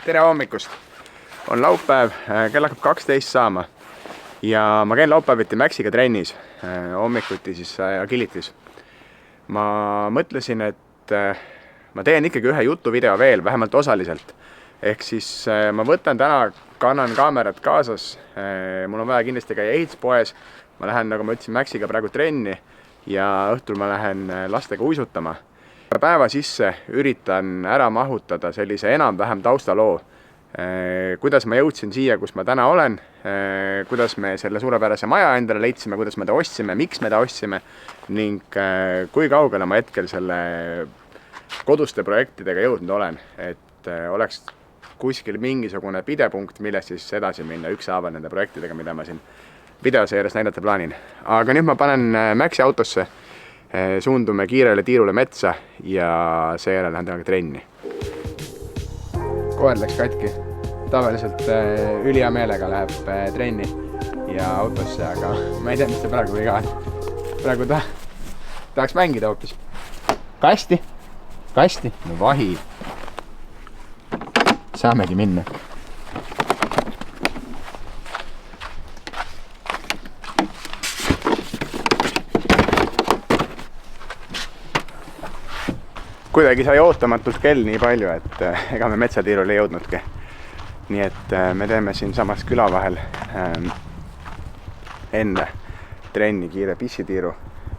Tere hommikust! On laupäev, kell hakkab 12 saama ja ma käin laupäeviti Maxiga trennis, hommikuti siis agilitis. Ma mõtlesin, et ma teen ikkagi ühe jutuvideo veel, vähemalt osaliselt. Ehk siis ma võtan täna, kannan kaamerat kaasas, mul on vaja kindlasti käia ehituspoes. Ma lähen, nagu ma ütlesin, Maxiga praegu trenni ja õhtul ma lähen lastega uisutama. Päeva sisse üritan ära mahutada sellise enam-vähem taustaloo. Kuidas ma jõudsin siia, kus ma täna olen, kuidas me selle suurepärase maja endale leidsime, kuidas me ta ostsime, miks me ta ostsime ning kui kaugele ma hetkel selle koduste projektidega jõudnud olen, et oleks kuskil mingisugune pidepunkt, millest siis edasi minna ükshaaval nende projektidega, mida ma siin videoseeres näidata plaanin. Aga nüüd ma panen Maxi autosse, suundume kiirele tiirule metsa ja seejärel lähen temaga trenni. Koer läks katki. Tavaliselt ülihea meelega läheb trenni ja autosse, aga ma ei tea, mis see praegu viga on. Praegu tahaks mängida hoopis. Kasti? Kasti? No vahi. Saamegi minna. Kuidagi sai ootamatult kell nii palju, et ega me metsatiirule ei jõudnudki. Nii et me teeme siin samas küla vahel enne trenni kiire pissitiiru.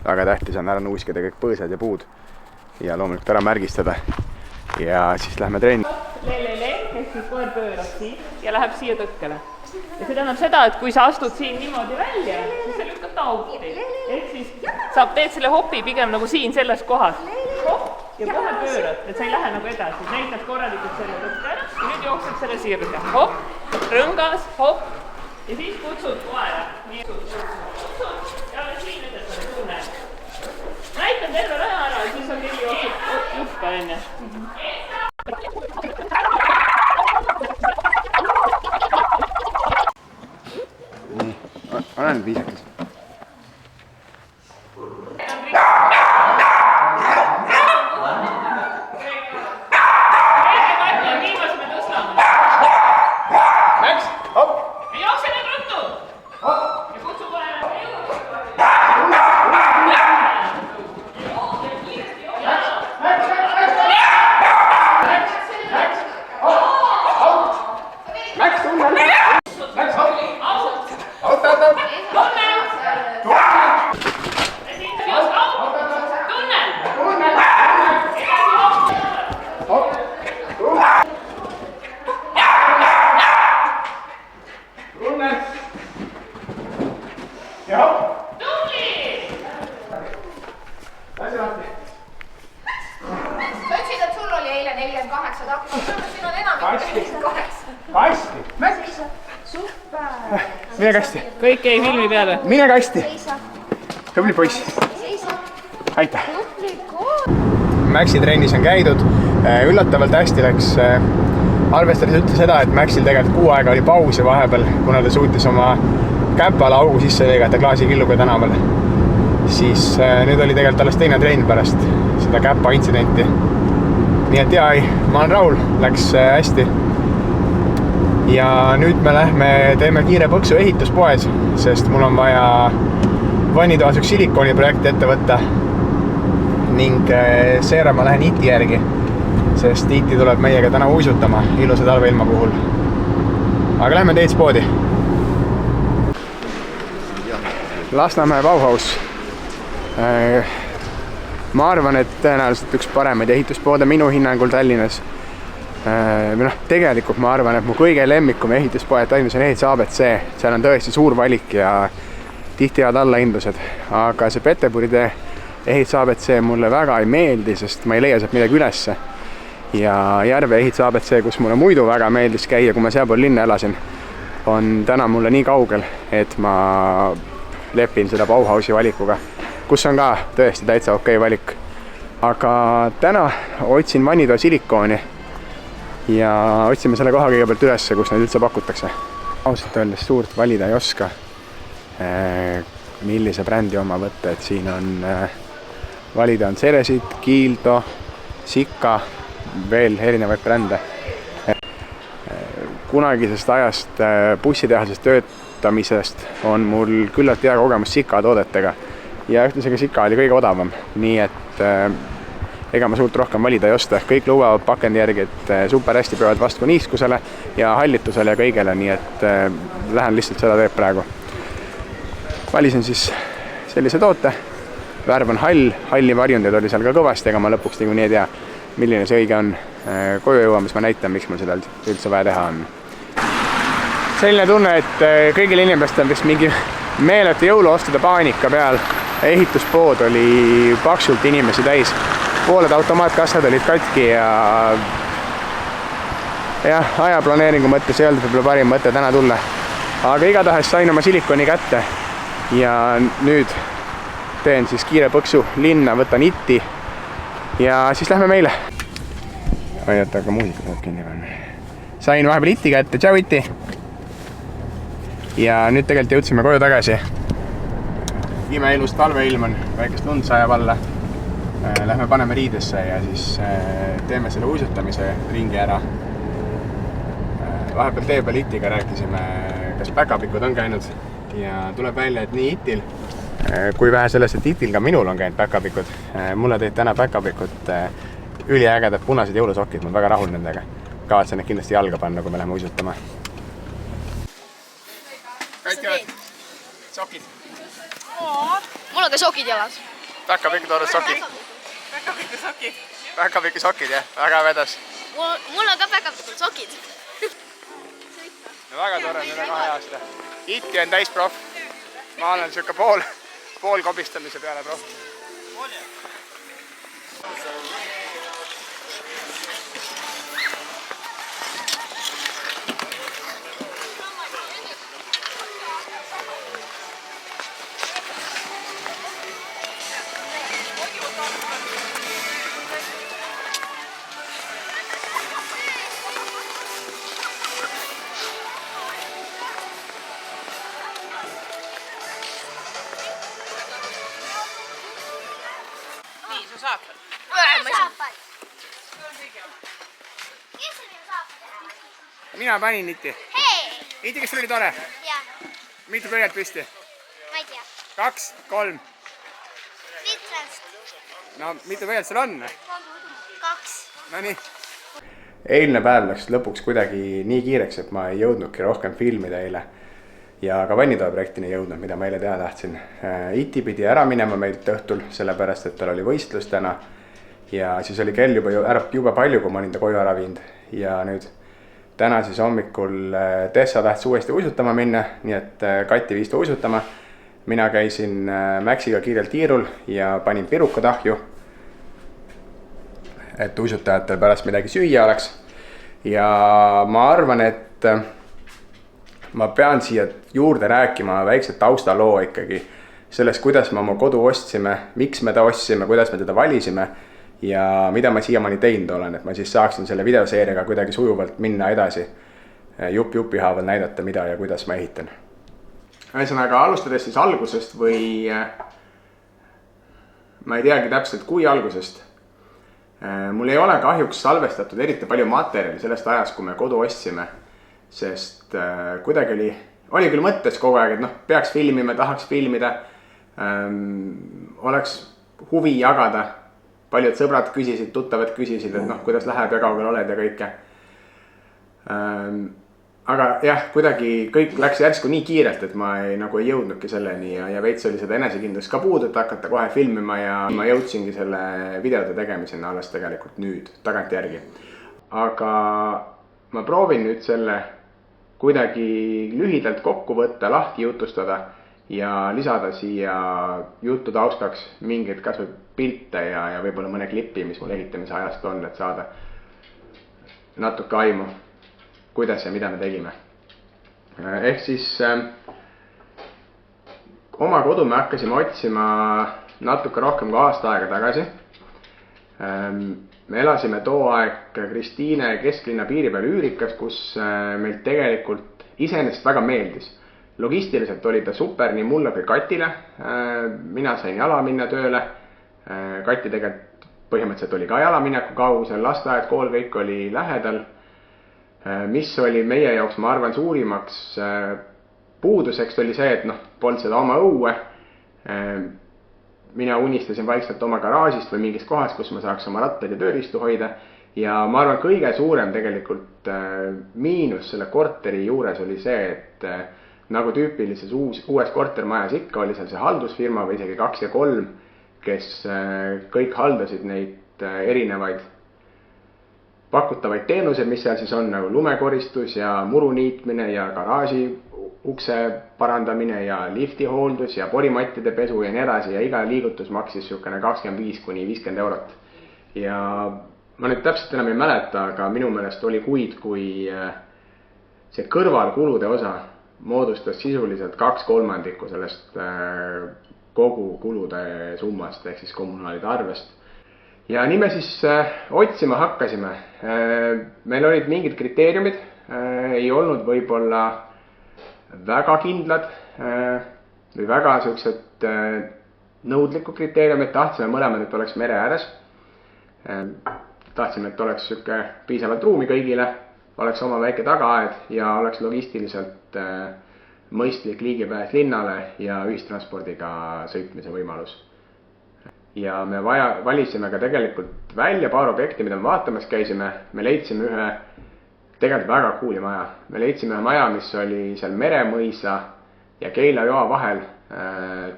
Väga tähtis on ära nuuskida kõik põõsad ja puud ja loomulikult ära märgistada. Ja siis lähme trenni. Ehk siis koer pöörab siin ja läheb siia tõkkele. Ja see tähendab seda, et kui sa astud siin niimoodi välja, siis sa lükkad ta auti. Ehk siis sa teed selle hopi pigem nagu siin selles kohas. Hopp ja kohe pöörad, et sa ei lähe nagu edasi. Näitad korralikult selle tõkke ära ja nüüd jookseb selle sirge. Hopp, rõngas, hopp ja siis kutsud koera. Nii kutsud ja alles siin ütled selle tunne. Näitan terve raja ära ja siis on nii jookseb juhka enne. Olen viisakas. Max, hopp! Ja jookse nüüd ruttu! Hopp! Ja kutsu kohe! Max, tunne! Max, hopp! Hopp! Ütlesid, et sul oli eile 48 takki, siin on enamik 48. Kasti! Max! Super! Mine kasti! Kõik jäi filmi peale. Mine kasti! Seisa! Tubli poiss! Seisa! Aitäh! Tubli koor! Maxi trennis on käidud, üllatavalt hästi läks. Arvestades ütle seda, et Maxil tegelikult kuu aega oli pausi vahepeal, kuna ta suutis oma käpale augu sisse lõigata klaasikilluga tänaval. Siis nüüd oli tegelikult alles teine trenn pärast seda käpa intsidenti. Nii et jaa, ma olen rahul, läks hästi. Ja nüüd me lähme teeme kiire põksu ehituspoes, sest mul on vaja vannitoas üks silikooni projekti ette võtta. Ning seera ma lähen Iti järgi, sest Iti tuleb meiega täna uisutama ilusa talveilma puhul. Aga lähme ehituspoodi. Lasnamäe Bauhaus. Ma arvan, et tõenäoliselt üks paremaid ehituspoode minu hinnangul Tallinnas. Tegelikult ma arvan, et mu kõige lemmikum ehituspoed Tallinnas on Ehituse ABC. Seal on tõesti suur valik ja tihti head allahindlused. Aga see Peterburi tee Ehituse ABC mulle väga ei meeldi, sest ma ei leia sealt midagi ülesse. Ja Järve Ehituse ABC, kus mulle muidu väga meeldis käia, kui ma sealpool linna elasin, on täna mulle nii kaugel, et ma lepin seda Bauhausi valikuga, kus on ka tõesti täitsa okei valik. Aga täna otsin vannitoa silikooni ja otsime selle koha kõigepealt üles, kus neid üldse pakutakse. Ausalt öeldes suurt valida ei oska, millise brändi oma võtta, et siin on valida on Ceresit, Kiilto, Sika, veel erinevaid brände. Kunagisest ajast bussitehases töötamisest on mul küllalt hea kogemus Sika toodetega ja ühtlasi ka Sika oli kõige odavam, nii et ega ma suurt rohkem valida ei osta. Kõik lubavad pakendi järgi, et super hästi peavad vastu niiskusele ja hallitusele ja kõigele, nii et lähen lihtsalt seda teeb praegu. Valisin siis sellise toote, värv on hall, halli varjundeid oli seal ka kõvasti, ega ma lõpuks niikuinii ei tea, milline see õige on. Koju jõuamis ma näitan, miks mul seda üldse vaja teha on. Selline tunne, et kõigil inimestel on vist mingi meeletu jõuluostude paanika peal. Ehituspood oli paksult inimesi täis. Pooled automaatkassad olid katki ja ajaplaneeringu mõttes ei olnud võib-olla parim mõte täna tulla. Aga igatahes sain oma silikoni kätte ja nüüd teen siis kiire põksu linna, võtan itti ja siis lähme meile. Oota, aga muusika tuleb kinni panna. Sain vahepeal iti kätte, tšau iti! Ja nüüd tegelikult jõudsime koju tagasi. Imeilus talveilm on, väikest lund sajab alla. Lähme paneme riidesse ja siis teeme selle uisutamise ringi ära. Vahepeal tee peal itiga rääkisime, kas päkapikud on käinud ja tuleb välja, et nii itil kui vähe sellest, et itil ka minul on käinud päkapikud. Mulle tõid täna päkapikud üliägedad punased jõulusokid, ma olen väga rahul nendega. Kavatsen need kindlasti jalga panna, kui me läheme uisutama. Kati oled? Sokid? Mul on ka sokid jalas. Päkapikud oled sokid? Päkapiku sokid, jah? Väga vedas. Mul on ka päkapikud sokid. No väga tore, üle 2 aasta. Iti on täis prof. Ma olen siuke pool kobistamise peale prof. Mina panin iti. Hei! Iti, kas sul oli tore? Jah. Mitu pöialt püsti? Ma ei tea. 2, 3. Litrast. No, mitu pöialt sul on? 2. No nii. Eilne päev läks lõpuks kuidagi nii kiireks, et ma ei jõudnudki rohkem filmida eile. Ja ka vannitoa projektini jõudnud, mida ma eile teha tahtsin. Iti pidi ära minema meilt õhtul, sellepärast, et tal oli võistlus täna. Ja siis oli kell juba palju, kui ma olin ta koju ära viinud. Ja nüüd täna siis hommikul Tessa tahtis uuesti uisutama minna, nii et Kati viis ta uisutama. Mina käisin Maxiga kiirelt tiirul ja panin piruka tahju, et uisutajatel pärast midagi süüa oleks. Ja ma arvan, et ma pean siia juurde rääkima väikse taustaloo ikkagi sellest, kuidas me oma kodu ostsime, miks me ta ostsime, kuidas me teda valisime ja mida ma siiamaani teinud olen, et ma siis saaksin selle videoseeriaga kuidagi sujuvalt minna edasi, jupi haaval näidata, mida ja kuidas ma ehitan. Ühesõnaga, alustades siis algusest või ma ei teagi täpselt kui algusest. Mul ei ole kahjuks salvestatud eriti palju materjali sellest ajast, kui me kodu ostsime, sest kuidagi oli küll mõttes kogu aeg, et peaks filmima, tahaks filmida, oleks huvi jagada. Paljud sõbrad küsisid, tuttavad küsisid, et kuidas läheb ja kaugel oled ja kõike. Aga jah, kuidagi kõik läks järsku nii kiirelt, et ma ei jõudnudki selleni ja veits oli seda enesekindlust ka puud, et hakata kohe filmima ja ma jõudsingi selle videode tegemisena alles tegelikult nüüd, tagantjärgi. Aga ma proovin nüüd selle kuidagi lühidalt kokku võtta, lahti jutustada ja lisada siia jutu taustaks mingeid kas või pilte ja võib-olla mõne klipi, mis mul ehitamise ajast on, et saada natuke aimu, kuidas ja mida me tegime. Ehk siis oma kodu me hakkasime otsima natuke rohkem kui aasta aega tagasi. Me elasime too aeg Kristiine kesklinna piiri peal Üürikas, kus meil tegelikult iseenesest väga meeldis. Logistiliselt oli ta super nii mulle kui Katile. Mina sain jala minna tööle. Kati tegelikult põhimõtteliselt oli ka jalamineku kaugusel, lasteaed, kool, kõik oli lähedal. Mis oli meie jaoks, ma arvan, suurimaks puuduseks oli see, et polnud seda oma õue. Mina unistasin vaikselt oma garaažist või mingist kohast, kus ma saaks oma rattaid ja tööriistu hoida. Ja ma arvan, kõige suurem tegelikult miinus selle korteri juures oli see, et nagu tüüpilises uues kortermajas ikka oli seal see haldusfirma või isegi 2 ja 3, kes kõik haldasid neid erinevaid pakutavaid teenuseid, mis seal siis on, nagu lumekoristus ja muru niitmine ja garaaži ukse parandamine ja lifti hooldus ja porimattide pesu ja nii edasi ja iga liigutus maksis niisugune 25 kuni 50 eurot. Ja ma nüüd täpselt enam ei mäleta, aga minu meelest oli kuid, kui see kõrvalkulude osa moodustas sisuliselt 2/3 sellest kogu kulude summast ehk siis kommunaalide arvest. Ja nii me siis otsima hakkasime. Meil olid mingid kriteeriumid, ei olnud võib-olla väga kindlad või väga sellised nõudlikud kriteeriumid. Tahtsime mõlemad, et oleks mere ääres. Tahtsime, et oleks piisavalt ruumi kõigile, oleks oma väike tagaaed ja oleks logistiliselt mõistlik ligipääs linnale ja ühistranspordiga sõitmise võimalus. Ja me valisime ka tegelikult välja paar objekti, mida me vaatamas käisime. Me leidsime ühe tegelikult väga cooli maja. Me leidsime ühe maja, mis oli seal Meremõisa ja Keila joa vahel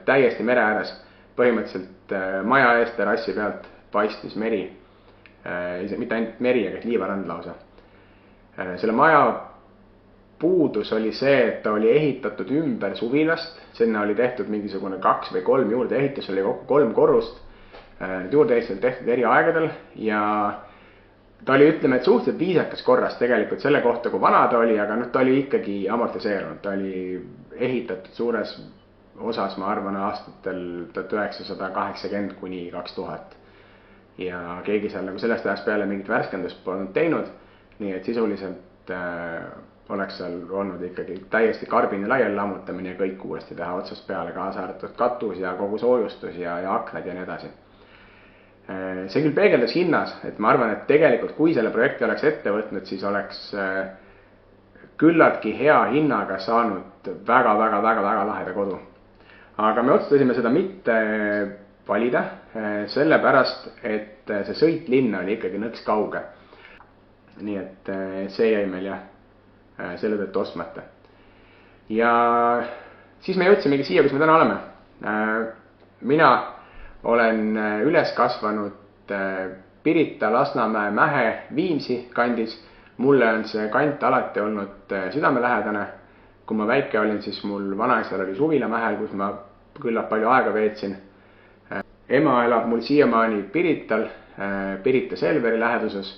täiesti mere ääres. Põhimõtteliselt maja eest terrassi pealt paistis meri. Mitte ainult meri, aga liivarand lausa. Selle maja puudus oli see, et ta oli ehitatud ümber suvilast. Sinna oli tehtud mingisugune 2 või 3 juurdeehitus, oli kokku 3 korrust. Need juurdeehitus oli tehtud eri aegadel ja ta oli, ütleme, et suhteliselt viisakas korras tegelikult selle kohta, kui vana ta oli, aga ta oli ikkagi amortiseerunud. Ta oli ehitatud suures osas, ma arvan, aastatel 1980 kuni 2000. Ja keegi seal nagu sellest ajast peale mingit värskendust polnud teinud, nii et sisuliselt oleks seal olnud ikkagi täiesti karbine laiali lammutamine ja kõik uuesti teha otsast peale, kaasa arvatud katus ja kogu soojustus ja aknad ja nii edasi. See küll peegeldas hinnas, et ma arvan, et tegelikult kui selle projekti oleks ette võtnud, siis oleks küllaltki hea hinnaga saanud väga laheda kodu. Aga me otsustasime seda mitte valida, sellepärast, et see sõit linna oli ikkagi nõks kauge. Nii et see jäi meil selle tõttu ostmata. Ja siis me jõudsimegi siia, kus me täna oleme. Mina olen üles kasvanud Pirita, Lasnamäe, Mähe, Viimsi kandis. Mulle on see kant alati olnud südamelähedane. Kui ma väike olin, siis mul vanaisal oli suvila Mähel, kus ma küllap palju aega veetsin. Ema elab mul siiamaani Pirital, Pirita Selveri läheduses.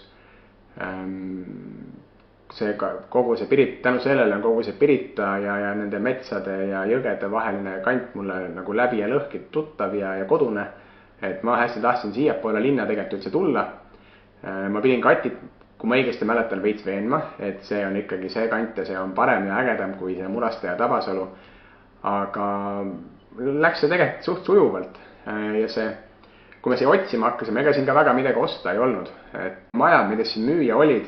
Kogu see Pirita, tänu sellele on kogu see Pirita ja nende metsade ja jõgede vaheline kant mulle nagu läbi ja lõhki tuttav ja kodune. Et ma hästi tahtsin siiapoole linna tegelikult üldse tulla. Ma pidin katit, kui ma õigesti mäletan, veits veenma, et see on ikkagi see kant ja see on parem ja ägedam kui see Muraste ja Tabasalu. Aga läks see tegelikult suht sujuvalt ja kui me siia otsima hakkasime, ega siin ka väga midagi osta ei olnud. Et majad, mida siin müüa olid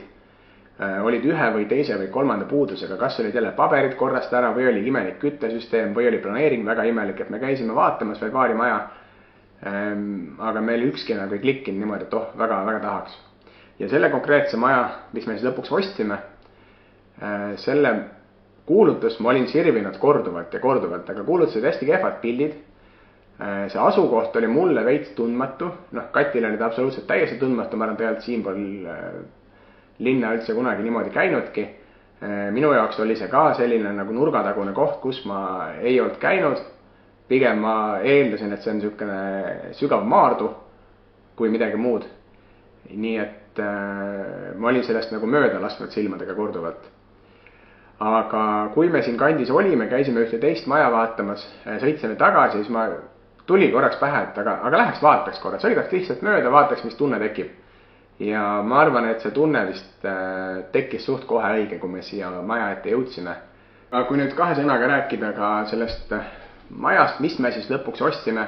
ühe või teise või kolmanda puudusega, kas olid jälle paberid korrast ära või oli imelik küttesüsteem või oli planeering väga imelik, et me käisime vaatamas veel paari maja. Aga meil ükski nagu ei klikkinud niimoodi, et väga tahaks. Ja selle konkreetse maja, mis me siis lõpuks ostsime, selle kuulutust ma olin sirvinud korduvalt, aga kuulutused hästi kehvad pildid. See asukoht oli mulle veits tundmatu, Katile oli ta absoluutselt täiesti tundmatu, ma arvan tegelikult siinpool linna üldse kunagi niimoodi käinudki. Minu jaoks oli see ka selline nagu nurgatagune koht, kus ma ei olnud käinud. Pigem ma eeldasin, et see on niisugune sügav maardu kui midagi muud. Nii et ma olin sellest nagu mööda lasknud silmadega korduvalt. Aga kui me siin kandis olime, käisime ühte teist maja vaatamas, sõitsime tagasi, siis ma tuli korraks pähe, et aga läheks vaataks korra, sõidaks lihtsalt mööda, vaataks, mis tunne tekib. Ja ma arvan, et see tunne vist tekkis suht kohe õige, kui me siia maja ette jõudsime. Aga kui nüüd 2 sõnaga rääkida ka sellest majast, mis me siis lõpuks ostsime,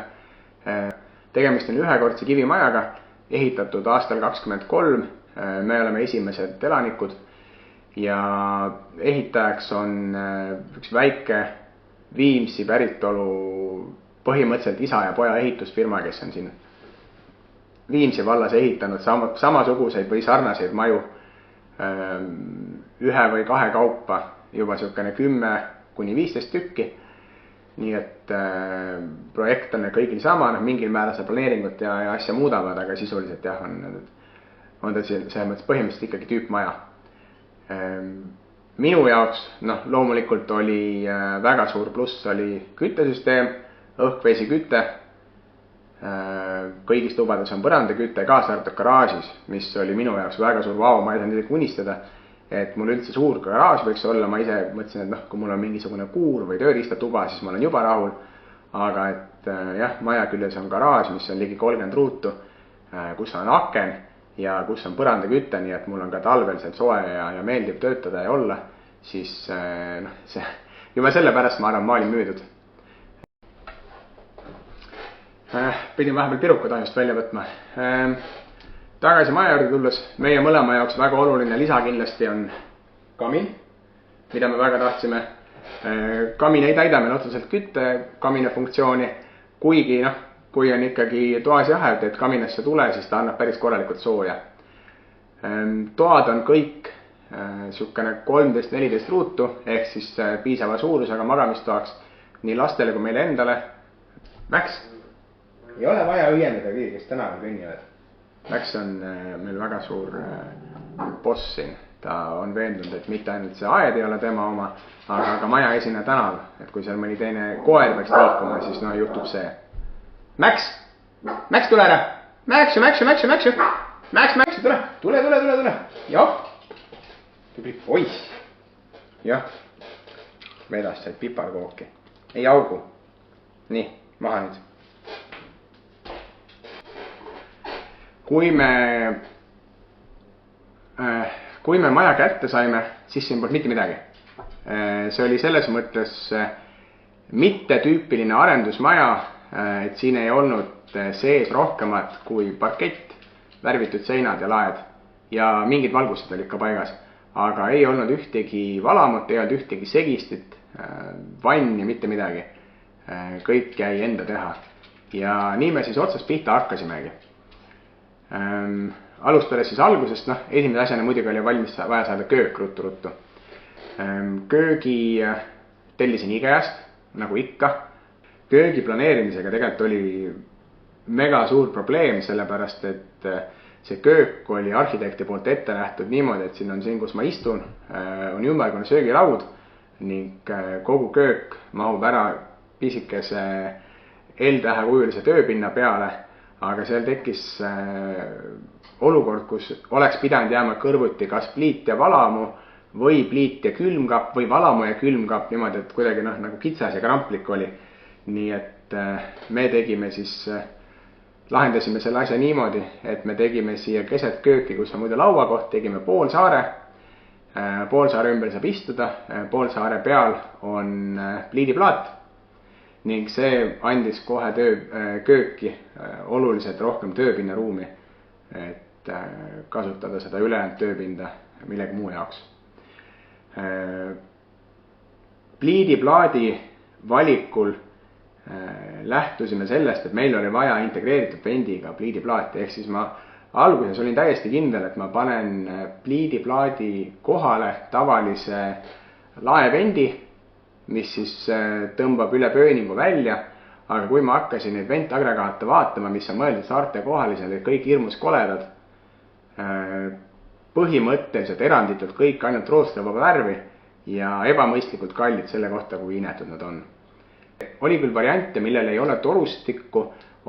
tegemist on ühekordse kivimajaga. ehitatud aastal 23, me oleme esimesed elanikud ja ehitajaks on üks väike Viimsi päritolu põhimõtteliselt isa ja poja ehitusfirma, kes on siin Viimsi vallas ehitanud samasuguseid või sarnaseid maju ühe või kahe kaupa juba niisugune 10–15 tükki. Nii et projekt on kõigil sama, mingil määral see planeeringut ja asja muudavad, aga sisuliselt jah, on ta selles mõttes põhimõtteliselt ikkagi tüüpmaja. Minu jaoks loomulikult oli väga suur pluss oli küttesüsteem, õhk-vesi küte. Kõigis tubades on põrandaküte, kaasa arvatud garaažis, mis oli minu jaoks väga suur vau, ma ei saanud isegi unistada, et mul üldse suur garaaž võiks olla, ma ise mõtlesin, et kui mul on mingisugune kuur või tööriistatuba, siis ma olen juba rahul, aga et jah, maja küljes on garaaž, mis on ligi 30 ruutu, kus on aken ja kus on põrandaküte, nii et mul on ka talvel seal soe ja meeldib töötada ja olla, siis see juba sellepärast ma arvan, ma olin müüdud. Pidin vahepeal pirukud ajust välja võtma. Tagasi maja juurde tulles, meie mõlema jaoks väga oluline lisa kindlasti on kamin, mida me väga tahtsime. Kamin ei täida meil otseselt kamina funktsiooni, kuigi kui on ikkagi toas jahe, et kaminasse tule, siis ta annab päris korralikult sooja. Toad on kõik niisugune 13–14 ruutu, ehk siis piisava suurusega magamistoaks nii lastele kui meile endale. Max, ei ole vaja õiendada kõigi, kes tänaval kõnnivad. Max on meil väga suur boss siin. Ta on veendunud, et mitte ainult see aed ei ole tema oma, aga ka maja esine tänav. Et kui seal mõni teine koer peaks liikuma, siis juhtub see. Max, tule ära. Max, tule. Jah. Tubli poiss. Jah. Vedas said piparkooki. Ei augu. Nii, maha nüüd. Kui me maja kätte saime, siis siin polnud mitte midagi. See oli selles mõttes mitte tüüpiline arendusmaja, et siin ei olnud sees rohkemat kui parkett, värvitud seinad ja laed ja mingid valgused olid ka paigas. Aga ei olnud ühtegi valamut, ei olnud ühtegi segistit, vanni, mitte midagi. Kõik jäi enda teha. Ja nii me siis otsast pihta hakkasimegi. Alustades siis algusest, esimese asjana muidugi oli valmis vaja saada köök ruttu. Köögi tellisin IKEA-st, nagu ikka. Köögi planeerimisega tegelikult oli mega suur probleem, sellepärast et see köök oli arhitekti poolt ette nähtud niimoodi, et siin on siin, kus ma istun, on ümmargune söögilaud ning kogu köök mahub ära pisikese L-tähekujulise tööpinna peale, aga seal tekkis olukord, kus oleks pidanud jääma kõrvuti kas pliit ja valamu või pliit ja külmkapp või valamu ja külmkapp niimoodi, et kuidagi nagu kitsas ja kramplik oli. Nii et me tegime siis, lahendasime selle asja niimoodi, et me tegime siia keset kööki, kus on muidu lauakoht, tegime poolsaare. Poolsaare ümber saab istuda, poolsaare peal on pliidiplaat ning see andis kohe kööki oluliselt rohkem tööpinnaruumi, et kasutada seda ülejäänud tööpinda millegi muu jaoks. Pliidiplaadi valikul lähtusime sellest, et meil oli vaja integreeritud vendiga pliidiplaati, ehk siis ma alguses olin täiesti kindel, et ma panen pliidiplaadi kohale tavalise laevendi, mis siis tõmbab üle pööningu välja, aga kui ma hakkasin neid ventagregaate vaatama, mis on mõeldud saarte kohalised, et kõik hirmus koledad, põhimõtteliselt eranditult kõik ainult roostevaba värvi ja ebamõistlikult kallid selle kohta, kui inetud nad on. Oli küll variante, millel ei ole torustikku,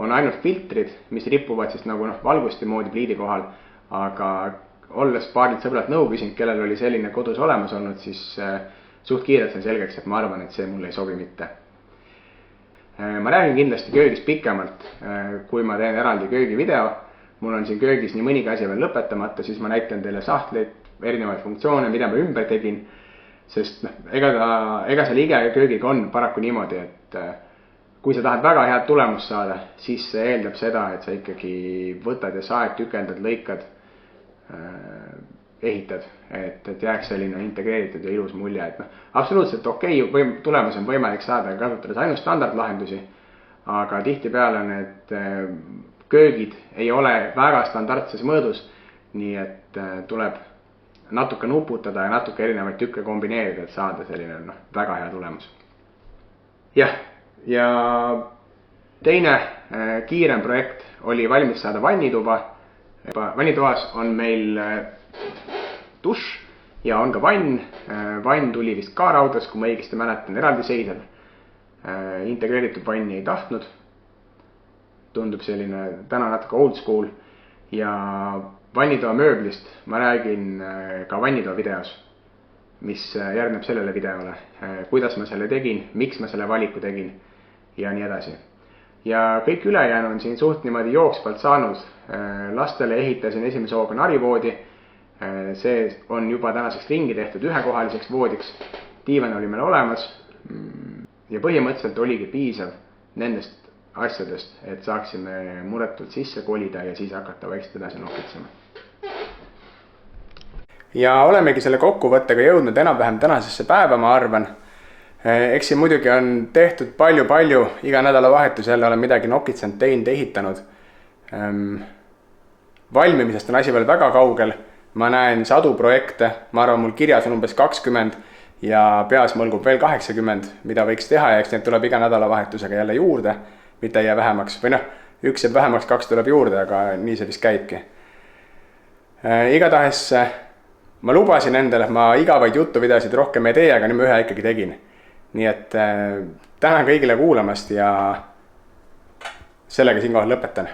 on ainult filtrid, mis ripuvad siis nagu valgusti moodi pliidi kohal, aga olles paarilt sõbralt nõu küsinud, kellel oli selline kodus olemas olnud, siis suht kiirelt sain selgeks, et ma arvan, et see mulle ei sobi mitte. Ma räägin kindlasti köögist pikemalt, kui ma teen eraldi köögivideo. Mul on siin köögis nii mõnigi asi veel lõpetamata, siis ma näitan teile sahtleid, erinevaid funktsioone, mida ma ümber tegin. Sest ega seal IKEA köögiga on paraku niimoodi, et kui sa tahad väga head tulemust saada, siis see eeldab seda, et sa ikkagi võtad ja saed, tükeldad, lõikad, ehitad, et jääks selline integreeritud ja ilus mulje, et absoluutselt okei, tulemus on võimalik saada kasutades ainult standardlahendusi, aga tihtipeale need köögid ei ole väga standardses mõõdus, nii et tuleb natuke nuputada ja natuke erinevaid tükke kombineerida, et saada selline väga hea tulemus. Jah, ja teine kiirem projekt oli valmis saada vannituba. Vannitoas on meil dušš ja on ka vann. Vann tuli vist ka raudas, kui ma õigesti mäletan, eraldiseisev. Integreeritud vanni ei tahtnud. Tundub selline täna natuke old school. Ja vannitoa mööblist ma räägin ka vannitoa videos, mis järgneb sellele videole. Kuidas ma selle tegin, miks ma selle valiku tegin ja nii edasi. Ja kõik ülejäänu on siin suht niimoodi jooksvalt saanud. Lastele ehitasin esimese hooga narivoodi. See on juba tänaseks ringi tehtud ühekohaliseks voodiks. Diivan oli meil olemas ja põhimõtteliselt oligi piisav nendest asjadest, et saaksime muretult sisse kolida ja siis hakata vaikselt edasi nokitsema. Ja olemegi selle kokkuvõttega jõudnud enam-vähem tänasesse päeva, ma arvan. Eks siin muidugi on tehtud palju, iga nädalavahetus jälle olen midagi nokitsanud, teinud, ehitanud. Valmimisest on asi veel väga kaugel. Ma näen 100 projekte, ma arvan, mul kirjas on umbes 20 ja peas mõlgub veel 80, mida võiks teha ja eks need tuleb iga nädalavahetusega jälle juurde, mitte ei jää vähemaks. Või üks jääb vähemaks, 2 tuleb juurde, aga nii see vist käibki. Igatahes ma lubasin endale, et ma igavaid jutuvideosid rohkem ei tee, aga nüüd ma ühe ikkagi tegin. Nii et tänan kõigile kuulamast ja sellega siinkohal lõpetan.